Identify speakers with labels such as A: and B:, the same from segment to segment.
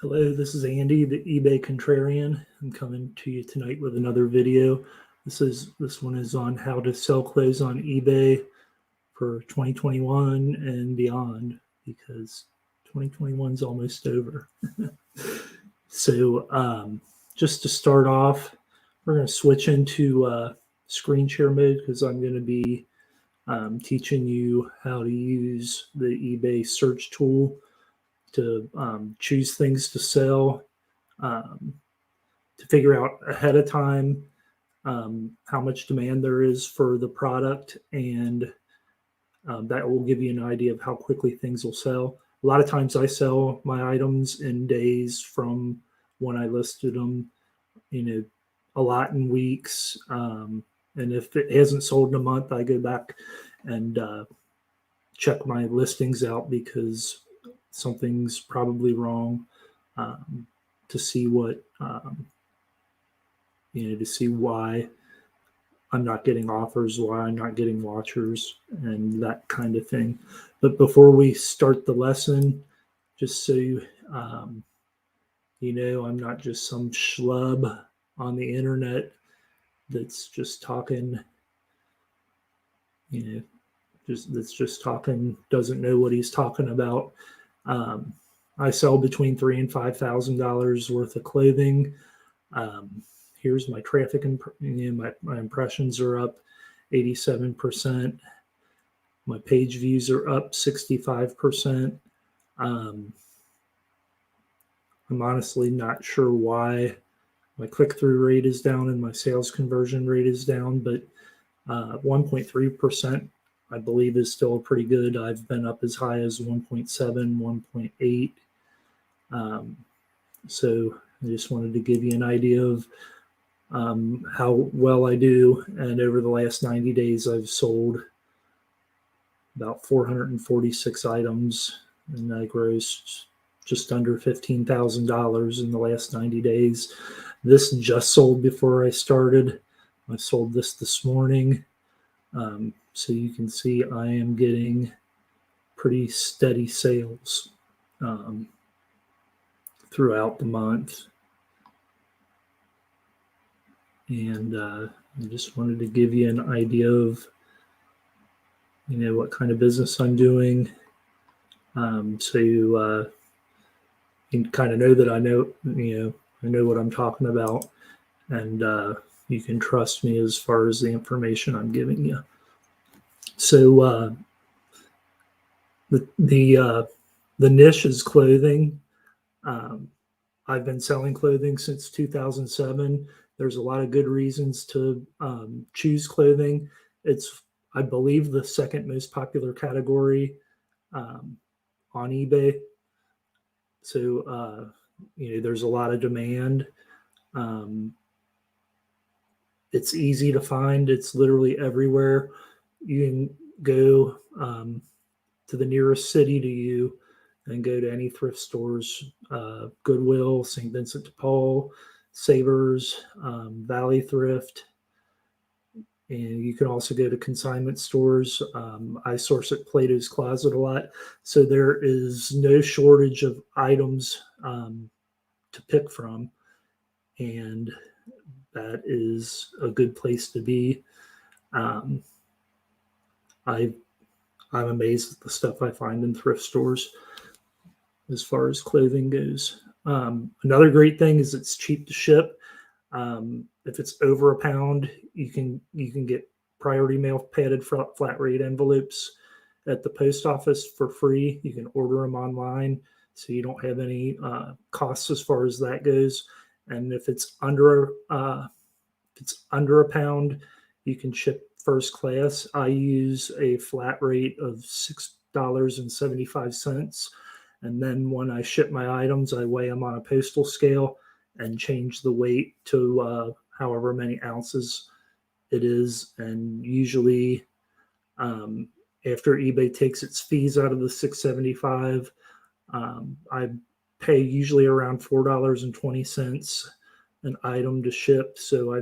A: Hello, this is Andy, the eBay Contrarian. I'm coming to you tonight with another video. This one is on how to sell clothes on eBay for 2021 and beyond, because 2021 is almost over. So just to start off, we're going to switch into screen share mode because I'm going to be teaching you how to use the eBay search tool to choose things to sell, to figure out ahead of time how much demand there is for the product, and that will give you an idea of how quickly things will sell. A lot of times I sell my items in days from when I listed them, a lot in weeks. And if it hasn't sold in a month, I go back and check my listings out because something's probably wrong, to see what, to see why I'm not getting offers, why I'm not getting watchers, and that kind of thing. But before we start the lesson, just so I'm not just some schlub on the internet that's just talking, just talking, doesn't know what he's talking about. I sell between $3,000 and $5,000 worth of clothing. Here's my traffic, my impressions are up 87%. My page views are up 65%. I'm honestly not sure why my click-through rate is down and my sales conversion rate is down, but 1.3%, I believe, is still pretty good. I've been up as high as 1.7, 1.8. So I just wanted to give you an idea of how well I do. And over the last 90 days, I've sold about 446 items, and I grossed just under $15,000 in the last 90 days. This just sold before I started. I sold this morning. So you can see I am getting pretty steady sales throughout the month. And I just wanted to give you an idea of, what kind of business I'm doing. So you can kind of know that I know what I'm talking about, and you can trust me as far as the information I'm giving you. So the niche is clothing. I've been selling clothing since 2007. There's a lot of good reasons to choose clothing. It's, I believe, the second most popular category on eBay. So, there's a lot of demand. It's easy to find. It's literally everywhere. You can go to the nearest city to you and go to any thrift stores, Goodwill, St. Vincent de Paul, Savers, Valley Thrift. And you can also go to consignment stores. I source at Plato's Closet a lot. So there is no shortage of items to pick from. And that is a good place to be. I'm amazed at the stuff I find in thrift stores as far as clothing goes. Another great thing is it's cheap to ship. If it's over a pound, you can get priority mail padded flat rate envelopes at the post office for free. You can order them online, so you don't have any costs as far as that goes. And if it's under a pound, you can ship first class. I use a flat rate of $6.75. And then when I ship my items, I weigh them on a postal scale and change the weight to however many ounces it is. And usually after eBay takes its fees out of the $6.75, I pay usually around $4.20 an item to ship. So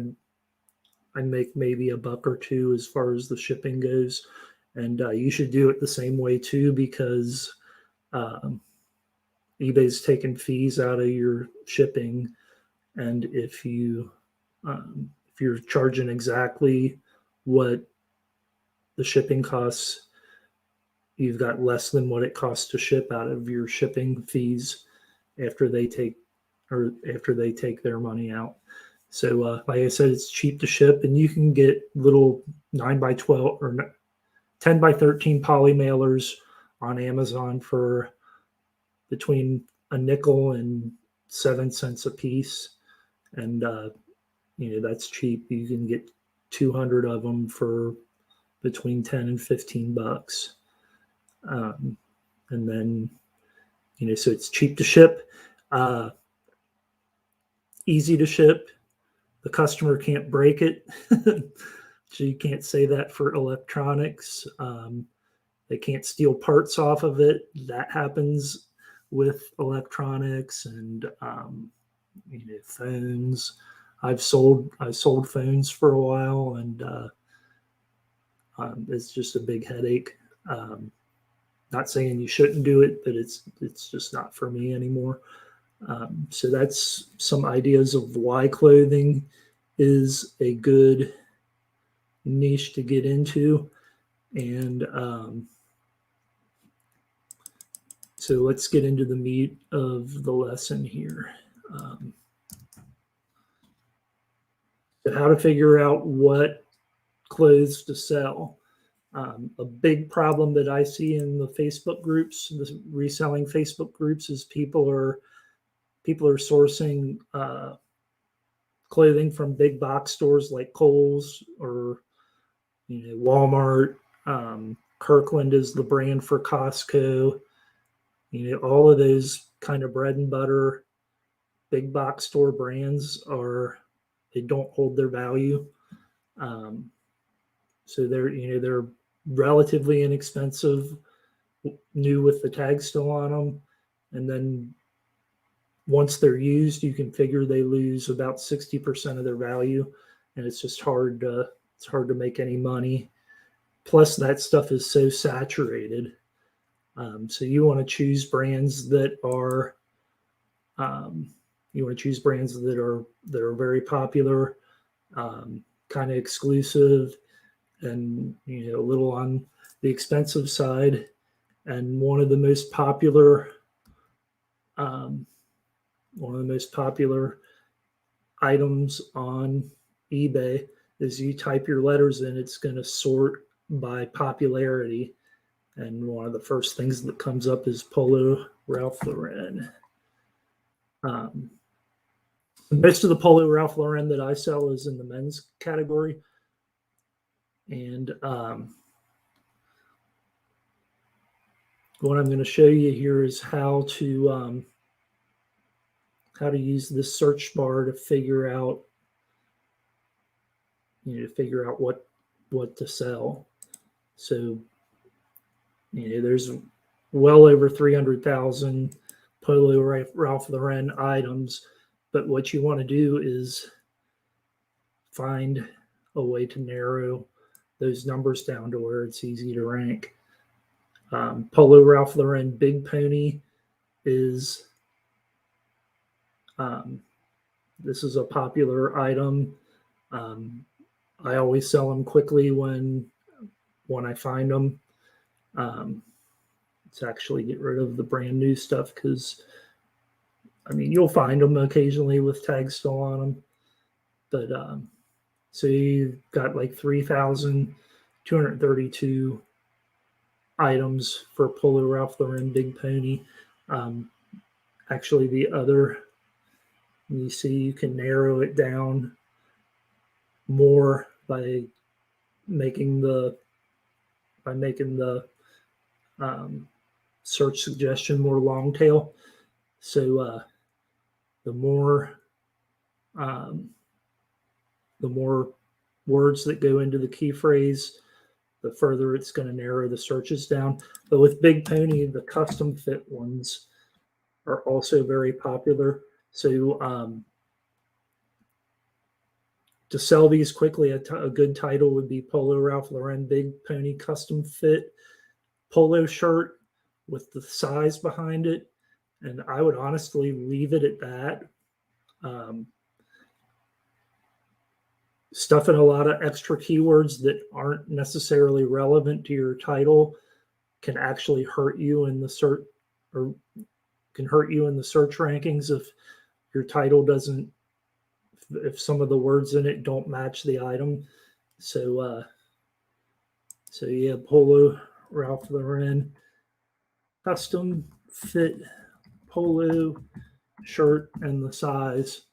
A: I make maybe a buck or two as far as the shipping goes. And you should do it the same way too, because eBay's taking fees out of your shipping, and if you're charging exactly what the shipping costs, you've got less than what it costs to ship out of your shipping fees after they take their money out. So like I said, it's cheap to ship, and you can get little 9x12 or 10x13 poly mailers on Amazon for between a nickel and 7 cents a piece. And that's cheap. You can get 200 of them for between 10 and 15 bucks. And then, so it's cheap to ship, easy to ship. The customer can't break it. So you can't say that for electronics. They can't steal parts off of it. That happens with electronics and phones. I've sold phones for a while, and it's just a big headache. Not saying you shouldn't do it, but it's just not for me anymore. So that's some ideas of why clothing is a good niche to get into. And so let's get into the meat of the lesson here. So how to figure out what clothes to sell. A big problem that I see in the Facebook groups, the reselling Facebook groups, is people are sourcing clothing from big box stores like Kohl's or Walmart. Kirkland is the brand for Costco. All of those kind of bread and butter big box store brands they don't hold their value. So they're relatively inexpensive, new with the tag still on them, and then once they're used, you can figure they lose about 60% of their value, and it's just hard to make any money. Plus, that stuff is so saturated. So you want to choose brands that are very popular, kind of exclusive, and a little on the expensive side. And one of the most popular items on eBay is you type your letters in, it's going to sort by popularity. And one of the first things that comes up is Polo Ralph Lauren. Most of the Polo Ralph Lauren that I sell is in the men's category. And what I'm going to show you here is how to use this search bar to figure out what to sell. So there's well over 300,000 Polo Ralph Lauren items, but what you want to do is find a way to narrow those numbers down to where it's easy to rank. Polo Ralph Lauren Big Pony is this is a popular item. I always sell them quickly when I find them. Let's actually get rid of the brand new stuff, because you'll find them occasionally with tags still on them. But so you've got like 3,232 items for Polo Ralph Lauren Big Pony. Actually, you see, you can narrow it down more by making the search suggestion more long tail. So the more words that go into the key phrase, the further it's going to narrow the searches down. But with Big Pony, the custom fit ones are also very popular. So to sell these quickly, a good title would be Polo Ralph Lauren Big Pony Custom Fit Polo Shirt with the size behind it, And I would honestly leave it at that. Stuff in a lot of extra keywords that aren't necessarily relevant to your title can actually hurt you in the search, or can hurt you in the search rankings if your title doesn't, if some of the words in it don't match the item. So yeah, polo, Ralph Lauren, custom fit polo shirt, and the size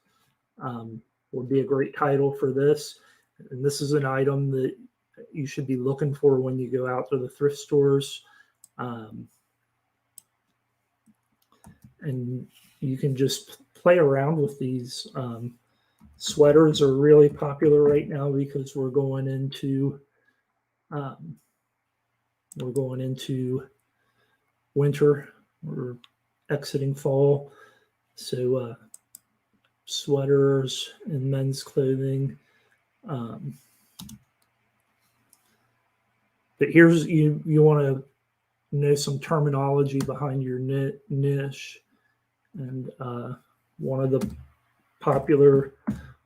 A: would be a great title for this. And this is an item that you should be looking for when you go out to the thrift stores. And you can just play around with these. Sweaters are really popular right now because we're going into winter. We're exiting fall. So sweaters and men's clothing. But here's, you want to know some terminology behind your niche. And one of the popular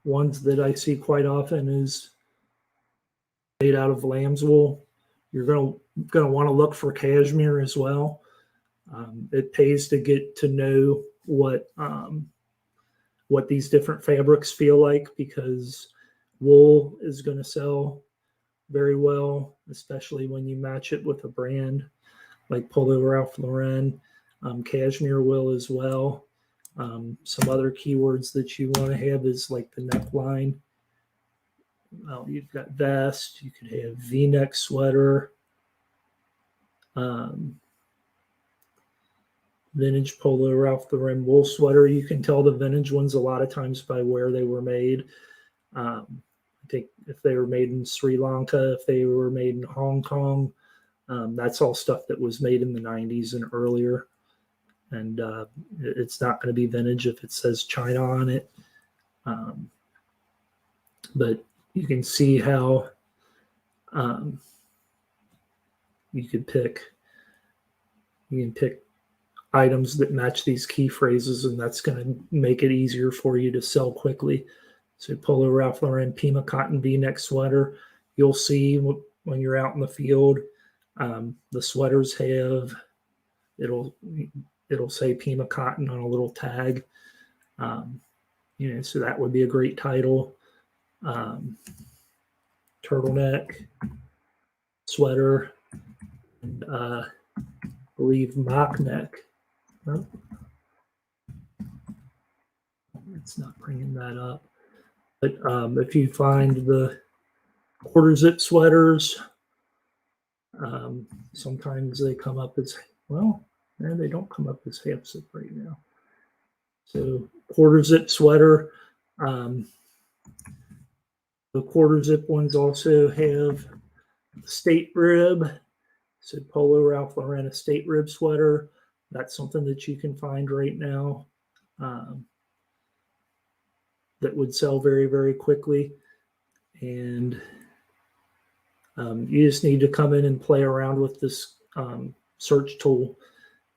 A: ones that I see quite often is made out of lamb's wool. You're going to want to look for cashmere as well. It pays to get to know what these different fabrics feel like, because wool is going to sell very well, especially when you match it with a brand like Polo Ralph Lauren. Cashmere will as well. Some other keywords that you want to have is like the neckline. Well, you've got vest. You could have V-neck sweater. Vintage Polo Ralph Lauren wool sweater. You can tell the vintage ones a lot of times by where they were made. I think if they were made in Sri Lanka, if they were made in Hong Kong, that's all stuff that was made in the 90s and earlier. And it's not going to be vintage if it says China on it. But you can see how you can pick items that match these key phrases, and that's going to make it easier for you to sell quickly. So Polo Ralph Lauren Pima cotton V-neck sweater. You'll see when you're out in the field, the sweaters have, it'll say Pima cotton on a little tag. So that would be a great title. Turtleneck sweater, and I believe mock neck. Oh, it's not bringing that up. But if you find the quarter zip sweaters, sometimes they come up as, well, they don't come up as half zip right now. So quarter zip sweater. The quarter zip ones also have state rib. So Polo Ralph Lauren, a state rib sweater. That's something that you can find right now that would sell very, very quickly. And you just need to come in and play around with this search tool,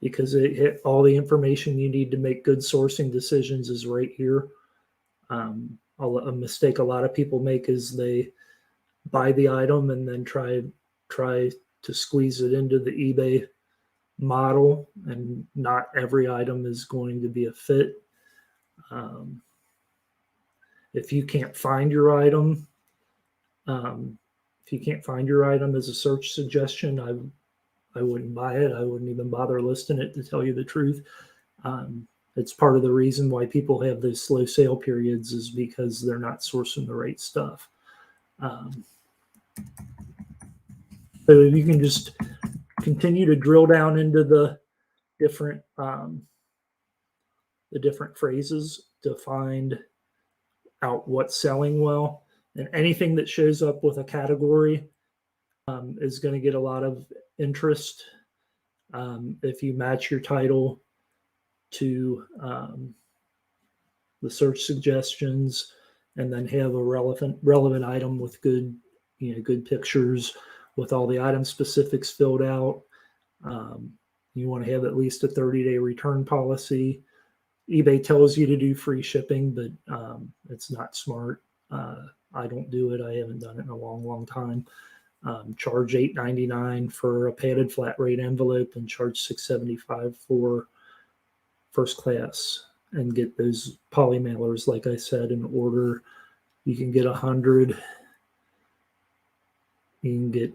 A: because all the information you need to make good sourcing decisions is right here. A mistake a lot of people make is they buy the item and then try to squeeze it into the eBay model, and not every item is going to be a fit. If you can't find your item, as a search suggestion, I wouldn't buy it. I wouldn't even bother listing it, to tell you the truth. It's part of the reason why people have those slow sale periods, is because they're not sourcing the right stuff. So you can just continue to drill down into the different phrases to find out what's selling well. And anything that shows up with a category is going to get a lot of interest if you match your title to the search suggestions, and then have a relevant item with good pictures, with all the item specifics filled out. You want to have at least a 30-day return policy. eBay tells you to do free shipping, but it's not smart. I don't do it. I haven't done it in a long time. Charge $8.99 for a padded flat rate envelope and charge $6.75 for first class, and get those poly mailers, like I said, in order. You can get 100. You can get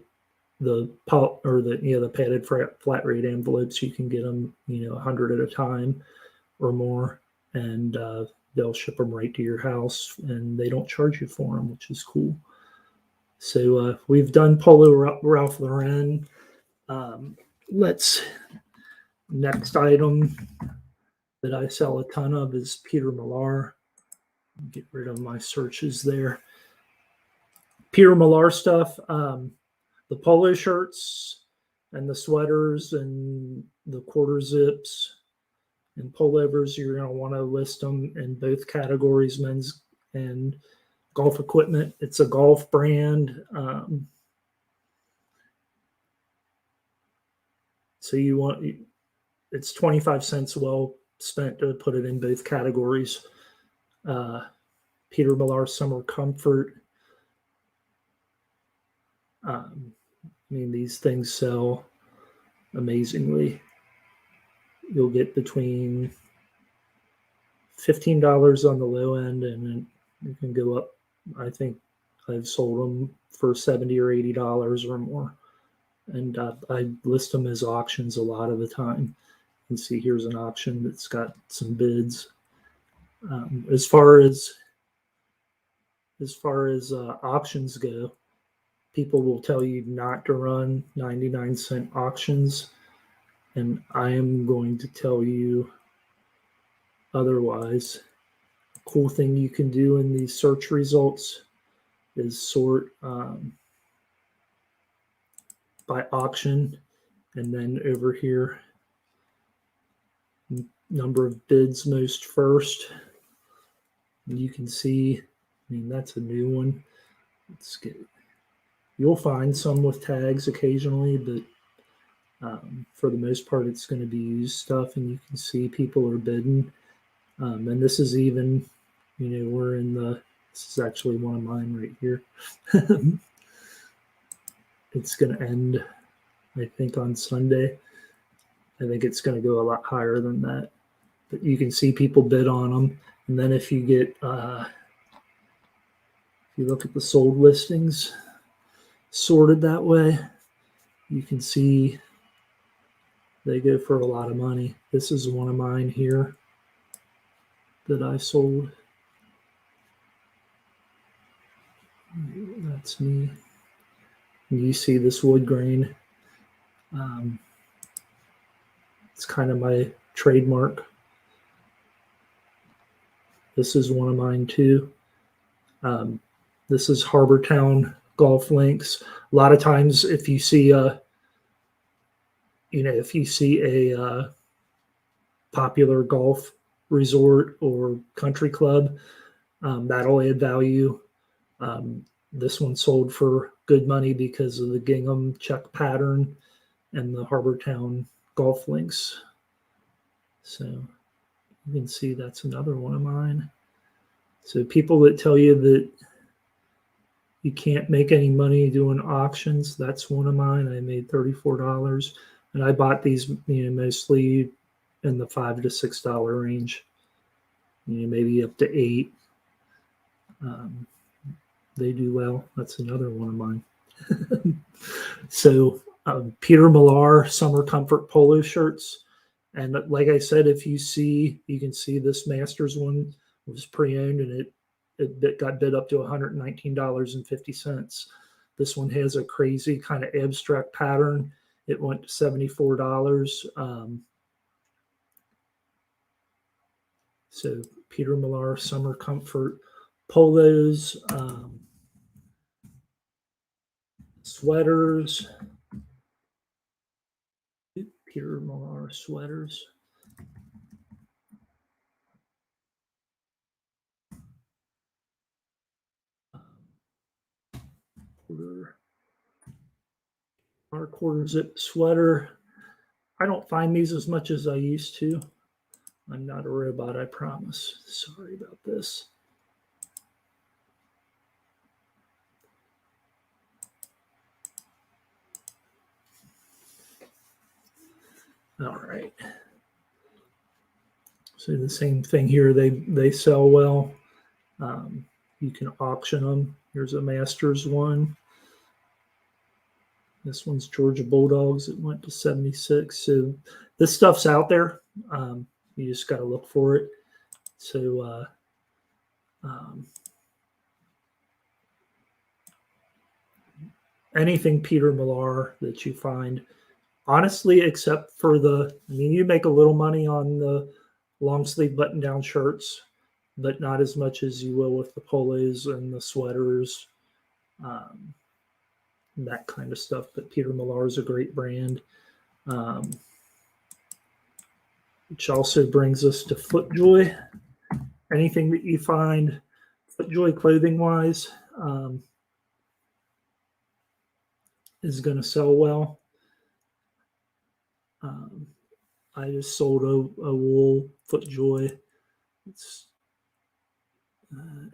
A: the padded flat rate envelopes. You can get them 100 at a time or more, and they'll ship them right to your house, and they don't charge you for them, which is cool. So we've done Polo Ralph Lauren. Next item that I sell a ton of is Peter Millar. Get rid of my searches there. Peter Millar stuff, the polo shirts and the sweaters and the quarter zips and pullovers, you're going to want to list them in both categories, men's and golf equipment. It's a golf brand. So it's 25 cents well spent to put it in both categories. Peter Millar Summer Comfort. These things sell amazingly. You'll get between $15 on the low end, and then you can go up. I think I've sold them for $70 or $80 or more. And I list them as auctions a lot of the time. You can see here's an auction that's got some bids. As far as auctions go, people will tell you not to run 99-cent auctions, and I am going to tell you otherwise. Cool thing you can do in these search results is sort by auction, and then over here, number of bids most first. And you can see, that's a new one. Let's get it. You'll find some with tags occasionally, but for the most part, it's going to be used stuff, and you can see people are bidding. And this is even, this is actually one of mine right here. It's going to end, I think, on Sunday. I think it's going to go a lot higher than that. But you can see people bid on them. And then if you get, if you look at the sold listings sorted that way, you can see they go for a lot of money. This is one of mine here that I sold. That's me. And you see this wood grain. It's kind of my trademark. This is one of mine too. This is Harbor Town golf links. A lot of times, if you see a popular golf resort or country club, that'll add value. This one sold for good money because of the gingham check pattern and the Harbor Town golf links. So you can see that's another one of mine. So people that tell you that you can't make any money doing auctions, that's one of mine. I made $34, and I bought these mostly in the $5 to $6 range, maybe up to $8. They do well. That's another one of mine. So Peter Millar Summer Comfort polo shirts. And like I said, you can see this Masters one was pre-owned, and it got bid up to $119.50. This one has a crazy kind of abstract pattern. It went to $74. So Peter Millar Summer Comfort polos, sweaters. Peter Millar sweaters. Our quarter zip sweater. I don't find these as much as I used to. I'm not a robot, I promise. Sorry about this. All right. So the same thing here. They sell well. You can auction them. Here's a Masters one. This one's Georgia Bulldogs. It went to 76. So this stuff's out there. You just got to look for it. So anything Peter Millar that you find, honestly, except for you make a little money on the long sleeve button down shirts, but not as much as you will with the polos and the sweaters, that kind of stuff. But Peter Millar is a great brand. Which also brings us to Footjoy. Anything that you find Footjoy clothing wise is going to sell well. I just sold a wool Footjoy. It's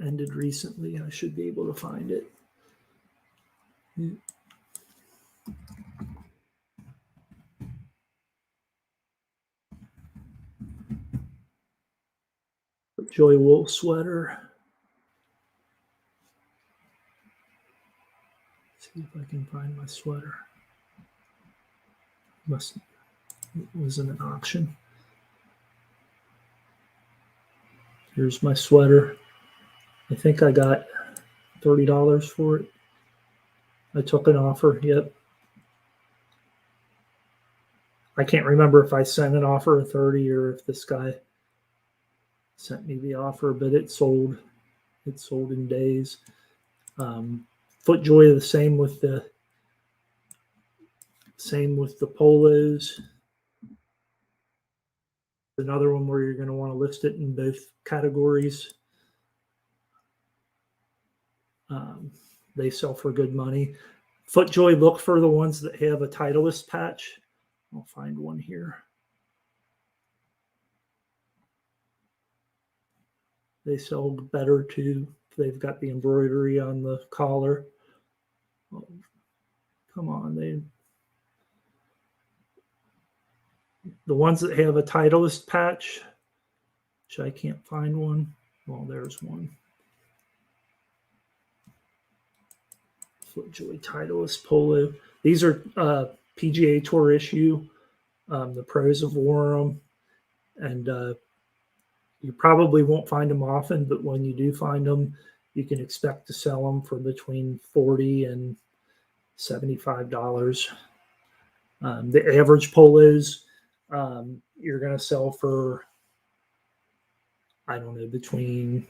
A: ended recently. I should be able to find it. Footjoy wool sweater. Let's see if I can find my sweater. It was in an auction. Here's my sweater. I think I got $30 for it. I took an offer. Yep. I can't remember if I sent an offer of 30 or if this guy sent me the offer, but it sold. It sold in days. Footjoy, the same with the polos. Another one where you're going to want to list it in both categories. They sell for good money. Footjoy, look for the ones that have a Titleist patch. I'll find one here. They sell better too. They've got the embroidery on the collar. Oh, come on, the ones that have a Titleist patch, which I can't find one. Well, there's one. Footjoy Titleist polo. These are PGA Tour issue. The pros have worn them, and you probably won't find them often, but when you do find them, you can expect to sell them for between $40 and $75. The average polos you're going to sell for, I don't know, between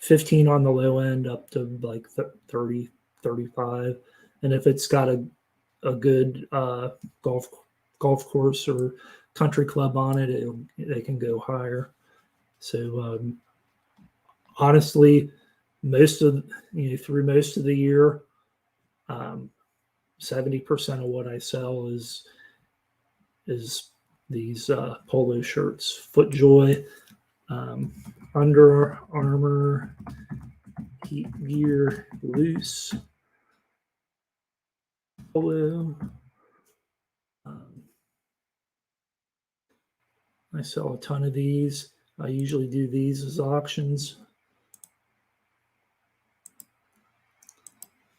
A: 15 on the low end up to like 30, 35. And if it's got a good golf course or country club on it, they can go higher. So honestly, through most of the year, 70% of what I sell is these polo shirts. Footjoy, Under Armour, Heat Gear, Loose, polo. I sell a ton of these. I usually do these as auctions.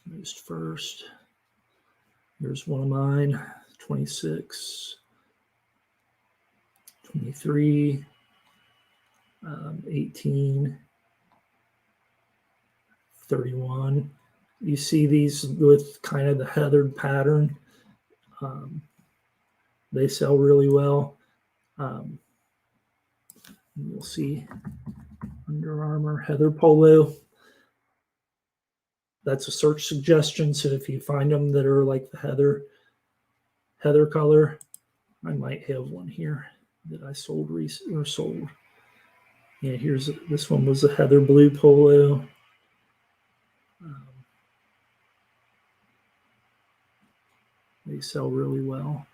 A: Most first. Here's one of mine, 26, 23, 18, 31. You see these with kind of the heathered pattern. They sell really well. You'll see Under Armour Heather Polo. That's a search suggestion. So if you find them that are like the heather color, I might have one here that I sold recently or sold. Yeah, this one was a heather blue polo. They sell really well.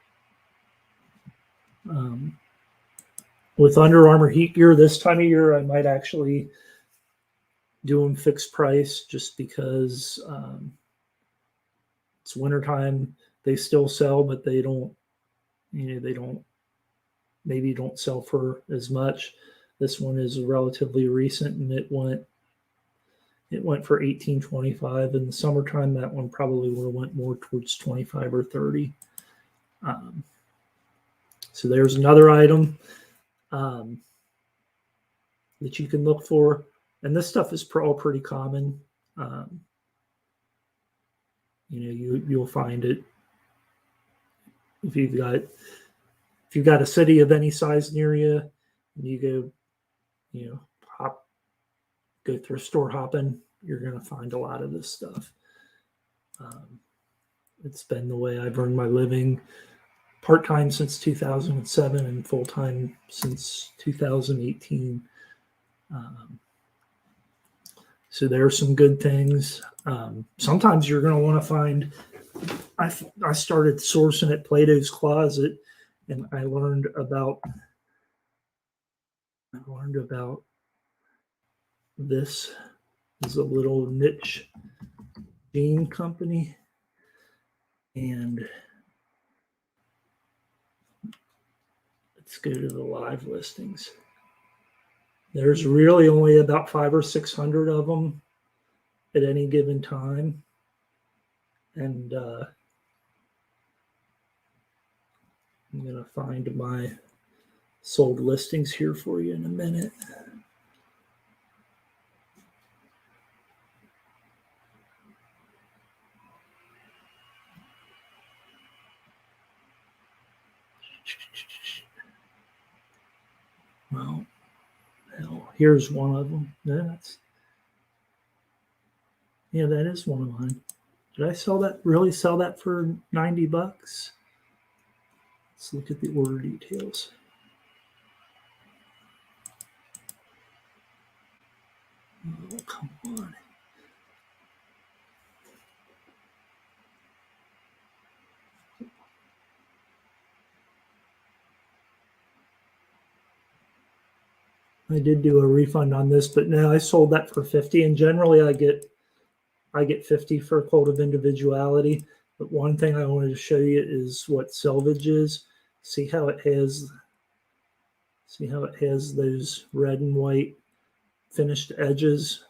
A: With Under Armour heat gear this time of year, I might actually do them fixed price just because it's wintertime. They still sell, but they don't, maybe don't sell for as much. This one is relatively recent, and it went for $18.25. In the summertime, that one probably would have went more towards 25 or 30. So there's another item that you can look for, and this stuff is all pretty common. You'll find it if you've got a city of any size near you, and you go thrift store hopping, you're going to find a lot of this stuff. It's been the way I've earned my living, part-time since 2007 and full-time since 2018. So there are some good things. Sometimes you're going to want to find, I started sourcing at Plato's Closet, and I learned about this is a little niche jean company, and let's go to the live listings. There's really only about 500 or 600 of them at any given time, and I'm going to find my sold listings here for you in a minute. Well, hell, here's one of them. That is one of mine. Did I really sell that for $90? Let's look at the order details. Oh, come on. I did do a refund on this, but no, I sold that for $50, and generally I get $50 for a cult of individuality. But one thing I wanted to show you is what selvage is. See how it has those red and white finished edges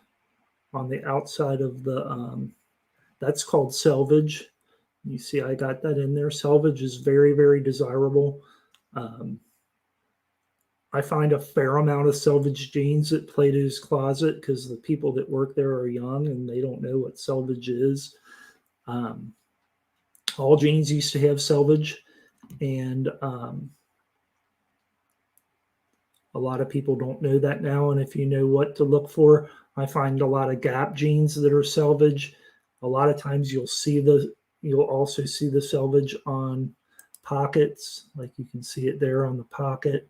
A: on the outside of the that's called selvage. You see I got that in there. Selvage is very, very desirable. I find a fair amount of selvage jeans at Plato's Closet because the people that work there are young and they don't know what selvage is. All jeans used to have selvage, and a lot of people don't know that now. And if you know what to look for, I find a lot of Gap jeans that are selvage. A lot of times you'll also see the selvage on pockets, like you can see it there on the pocket.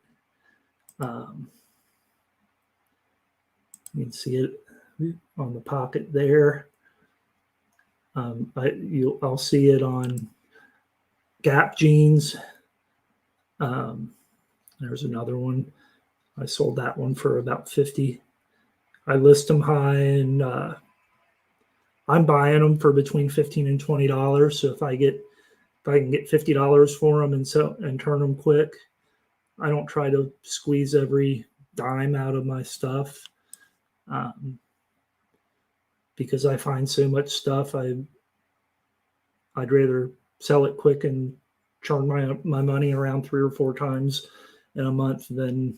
A: You can see it on the pocket there. I'll see it on Gap jeans. There's another one. I sold that one for about $50. I list them high, and I'm buying them for between $15 and $20. So if I can get $50 for them and turn them quick, I don't try to squeeze every dime out of my stuff, because I find so much stuff. I'd rather sell it quick and churn my money around 3 or 4 times in a month than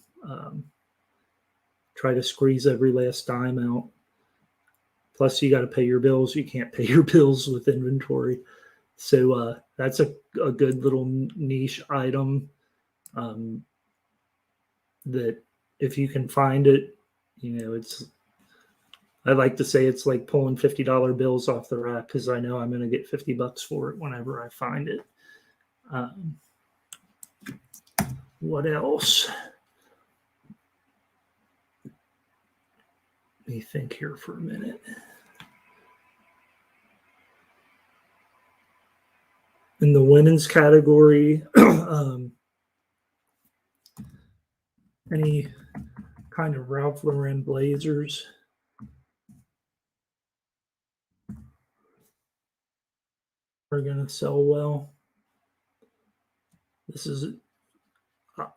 A: try to squeeze every last dime out. Plus, you got to pay your bills. You can't pay your bills with inventory. So that's a good little niche item that if you can find it, I like to say it's like pulling $50 bills off the rack, because I know I'm going to get $50 for it whenever I find it. What else? Let me think here for a minute. In the women's category, any kind of Ralph Lauren blazers. Are going to sell well. This is,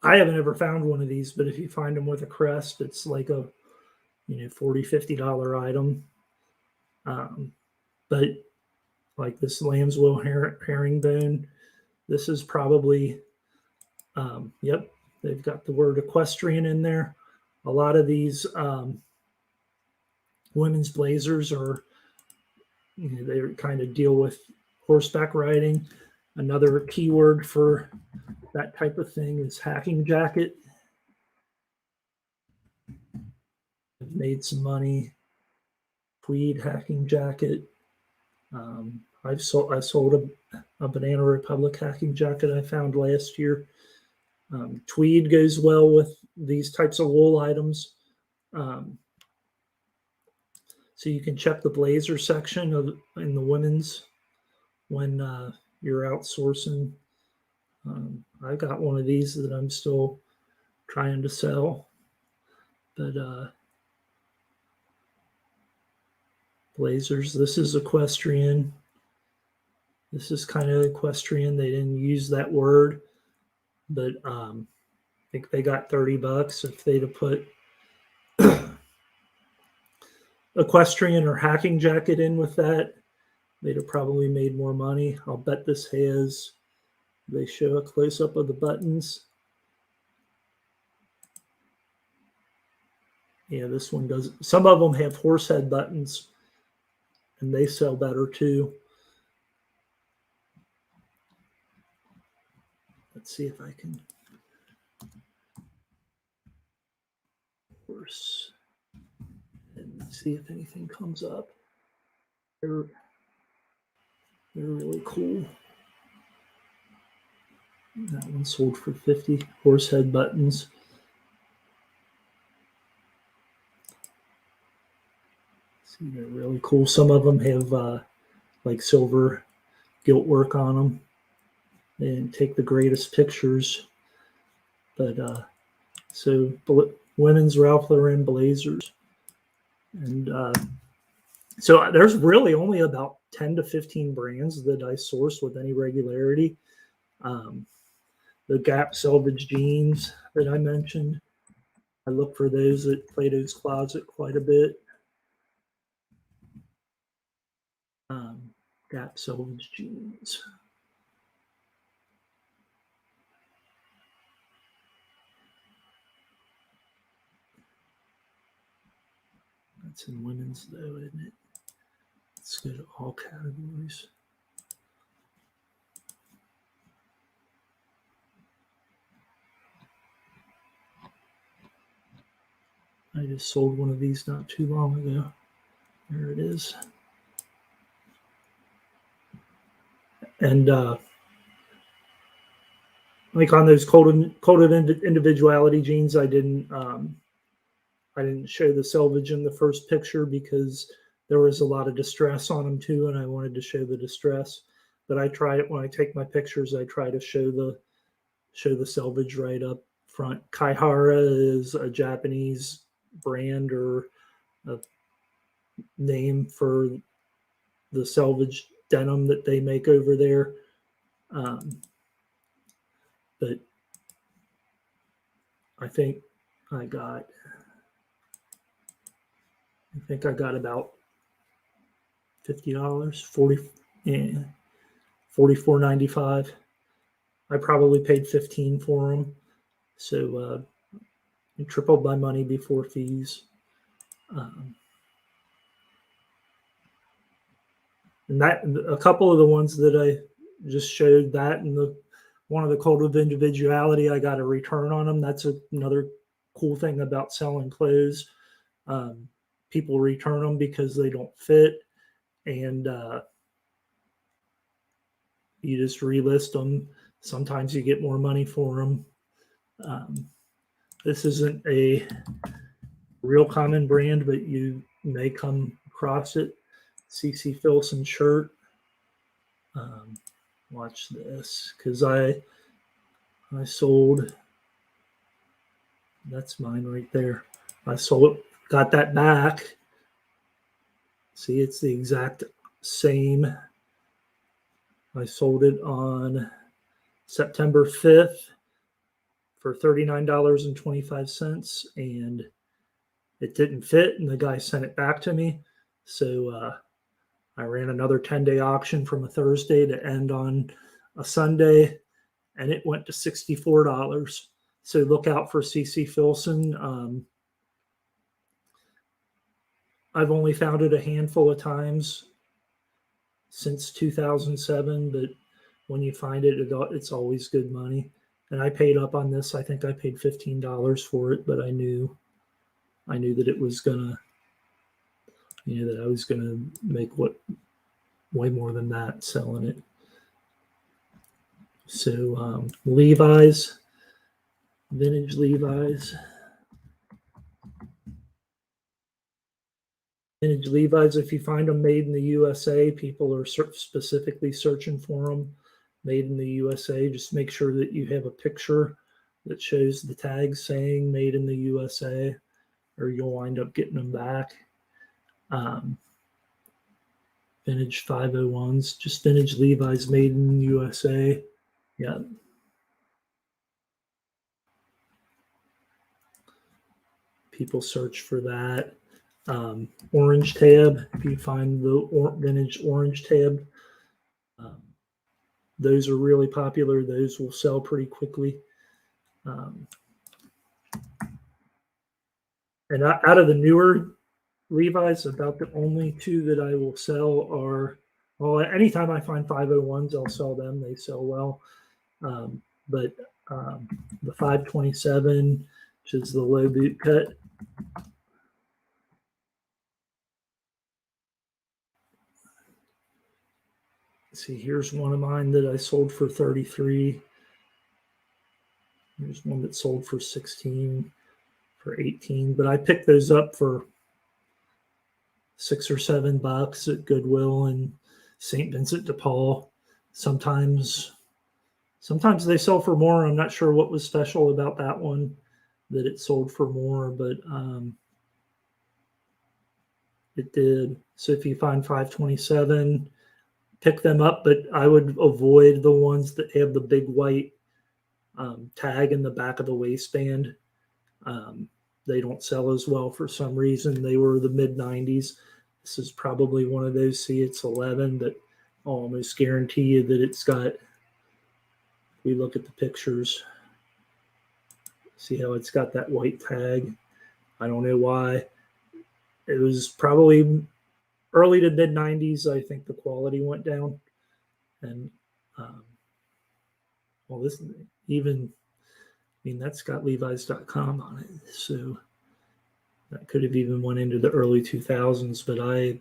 A: I haven't ever found one of these, but if you find them with a crest, it's like a, $40, $50 item. But like this lambswool herringbone, this is probably, yep, they've got the word equestrian in there. A lot of these women's blazers are, they kind of deal with horseback riding. Another keyword for that type of thing is hacking jacket. I've made some money. Tweed hacking jacket. I sold a Banana Republic hacking jacket I found last year. Tweed goes well with these types of wool items. So you can check the blazer section in the women's when you're outsourcing. I got one of these that I'm still trying to sell, but blazers. This is equestrian. This is kind of equestrian. They didn't use that word, but I think they got $30 if they'd have put equestrian or hacking jacket in with that. They'd have probably made more money. I'll bet this has. They show a close up of the buttons. Yeah, this one does. Some of them have horse head buttons, and they sell better too. Let's see if I can. Horse. And see if anything comes up. They're really cool. That one sold for $50. Horse head buttons. See, they're really cool. Some of them have like silver gilt work on them. They didn't take the greatest pictures, but so women's Ralph Lauren blazers, and so there's really only about 10 to 15 brands that I source with any regularity. The Gap selvage jeans that I mentioned, I look for those at Plato's Closet quite a bit. Gap selvage jeans. That's in women's though, isn't it? Let's go to all categories. I just sold one of these not too long ago. There it is. And like on those coded individuality jeans, I didn't show the selvage in the first picture because there was a lot of distress on them too, and I wanted to show the distress. But I try it when I take my pictures. I try to show the selvage right up front. Kaihara is a Japanese brand or a name for the selvage denim that they make over there. But I think I got about $50, $44.95. I probably paid $15 for them, so I tripled my money before fees. And that a couple of the ones that I just showed, that and one of the code of individuality, I got a return on them. That's another cool thing about selling clothes. People return them because they don't fit, and you just relist them. Sometimes you get more money for them. This isn't a real common brand, but you may come across it. CC Filson shirt. Watch this, because I sold That's mine right there. I sold it, got that back. See, it's the exact same. I sold it on September 5th for $39.25, and it didn't fit, and the guy sent it back to me. So I ran another 10-day auction from a Thursday to end on a Sunday, and it went to $64. So look out for CC Filson. I've only found it a handful of times since 2007, but when you find it, it's always good money. And I paid up on this. I think I paid $15 for it, but I knew that it was gonna, that I was gonna make way more than that selling it. So Levi's, vintage Levi's. Vintage Levi's, if you find them made in the USA, people are specifically searching for them made in the USA. Just make sure that you have a picture that shows the tag saying made in the USA, or you'll wind up getting them back. Vintage 501s, just vintage Levi's made in USA. Yeah. People search for that. Orange tab, if you find the vintage orange tab, those are really popular. Those will sell pretty quickly. And out of the newer Levi's, about the only two that I will sell are, well, anytime I find 501s, I'll sell them. They sell well. But the 527, which is the low boot cut, see, here's one of mine that I sold for 33. There's one that sold for 16, for 18. But I picked those up for $6 or $7 at Goodwill and St. Vincent de Paul. Sometimes they sell for more. I'm not sure what was special about that one that it sold for more, but it did. So if you find 527, pick them up, but I would avoid the ones that have the big white tag in the back of the waistband. They don't sell as well for some reason. They were the mid 90s. This is probably one of those. See, it's 11, but I'll almost guarantee you that it's got, we look at the pictures, see how it's got that white tag. I don't know why. It was probably early to mid 90s. I think the quality went down. And, well, this even, that's got Levi's.com on it. So that could have even went into the early 2000s, but I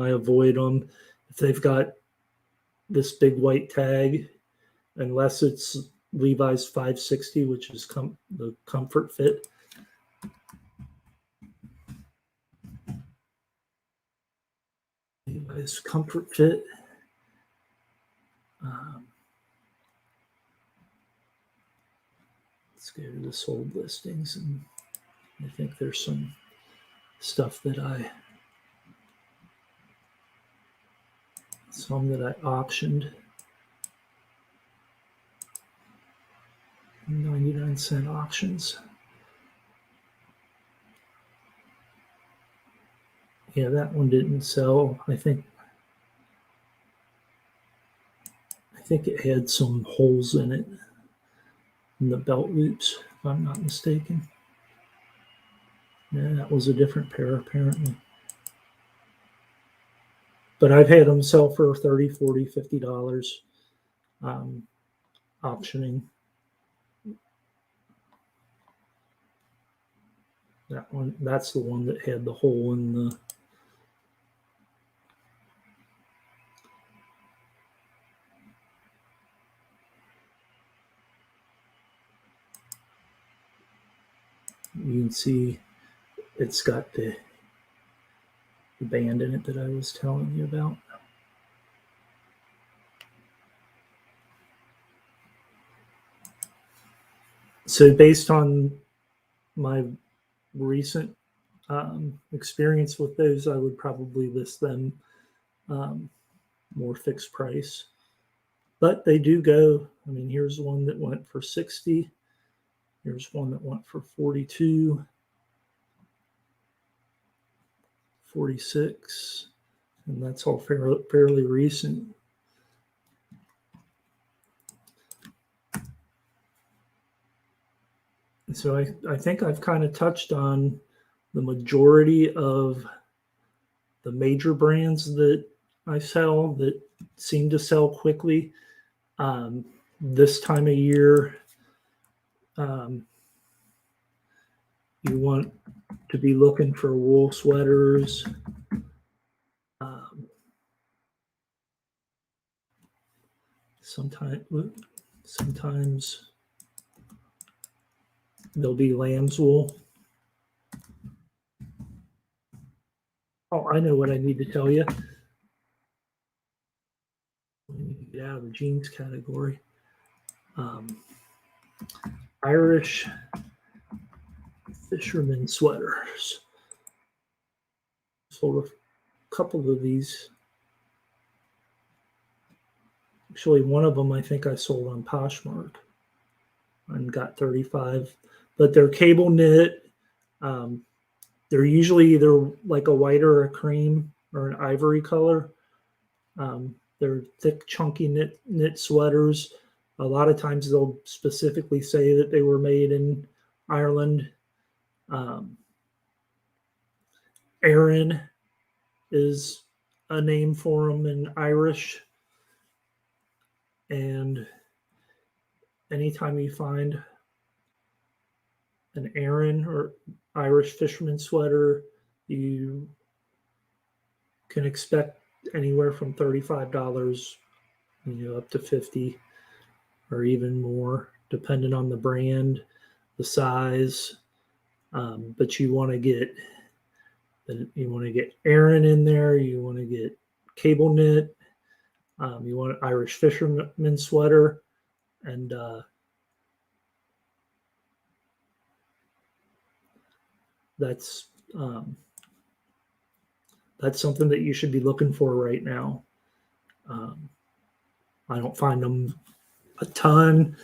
A: avoid them if they've got this big white tag, unless it's Levi's 560, which is the comfort fit. Levi's comfort fit. Let's go to the sold listings, and I think there's some stuff that some that I auctioned. 99-cent auctions. Yeah, that one didn't sell. I think it had some holes in it, in the belt loops, if I'm not mistaken. Yeah, that was a different pair, apparently. But I've had them sell for $30, $40, $50 auctioning. That one, that's the one that had the hole in the. You can see it's got the band in it that I was telling you about. So based on my recent experience with those, I would probably list them more fixed price. But they do go. I mean, here's one that went for 60. Here's one that went for 42, 46, and that's all fairly recent. So I think I've kind of touched on the majority of the major brands that I sell that seem to sell quickly. This time of year, you want to be looking for wool sweaters. Sometimes there'll be lamb's wool. Oh, I know what I need to tell you. We need to get out of the jeans category. Irish fisherman sweaters. Sold a couple of these. Actually, one of them I think I sold on Poshmark and got 35. But they're cable knit. They're usually either like a white or a cream or an ivory color. They're thick, chunky knit sweaters. A lot of times they'll specifically say that they were made in Ireland. Aran is a name for them in Irish. And anytime you find an Aran or Irish fisherman sweater, you can expect anywhere from $35, up to $50 or even more, depending on the brand, the size. But you want to get Aran in there. You want to get cable knit. You want an Irish fisherman sweater, and that's something that you should be looking for right now. I don't find them a ton,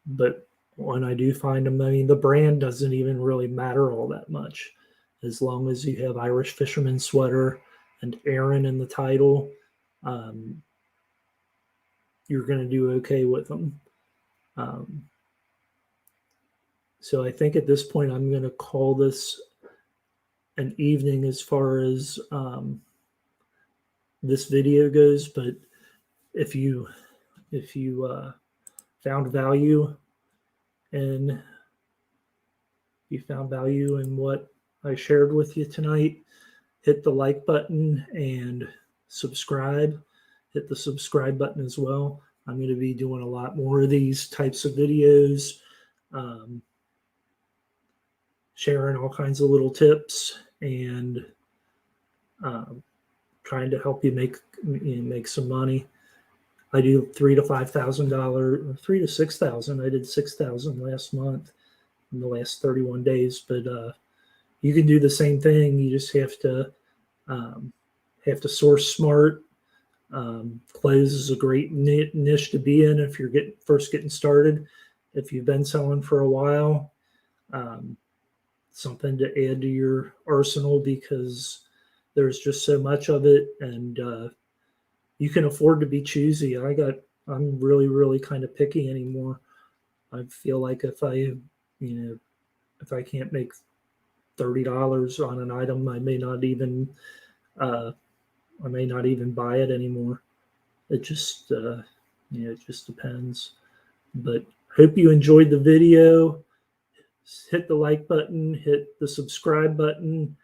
A: but when I do find them, I mean, the brand doesn't even really matter all that much. As long as you have Irish fisherman sweater and Aran in the title, you're going to do okay with them. So I think at this point, I'm going to call this an evening as far as this video goes. But if you found value in what I shared with you tonight, hit the like button and subscribe. Hit the subscribe button as well. I'm going to be doing a lot more of these types of videos, sharing all kinds of little tips and trying to help you make some money. I do $3,000 to $5,000, or $3,000 to $6,000. I did $6,000 last month in the last 31 days. But you can do the same thing. You just have to source smart. Clothes is a great niche to be in if you're first getting started. If you've been selling for a while, something to add to your arsenal, because there's just so much of it, and you can afford to be choosy. I'm really, really kind of picky anymore. I feel like if I can't make $30 on an item, I may not even buy it anymore. It just depends. But hope you enjoyed the video. Hit the like button, hit the subscribe button.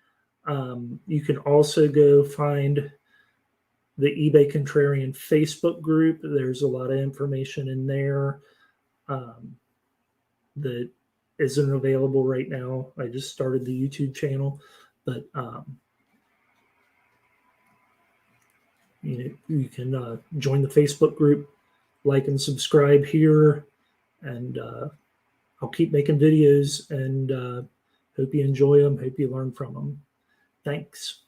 A: You can also go find the eBay Contrarian Facebook group. There's a lot of information in there that isn't available right now. I just started the YouTube channel, but you can join the Facebook group, like and subscribe here, and I'll keep making videos. And Hope you enjoy them. Hope you learn from them. Thanks.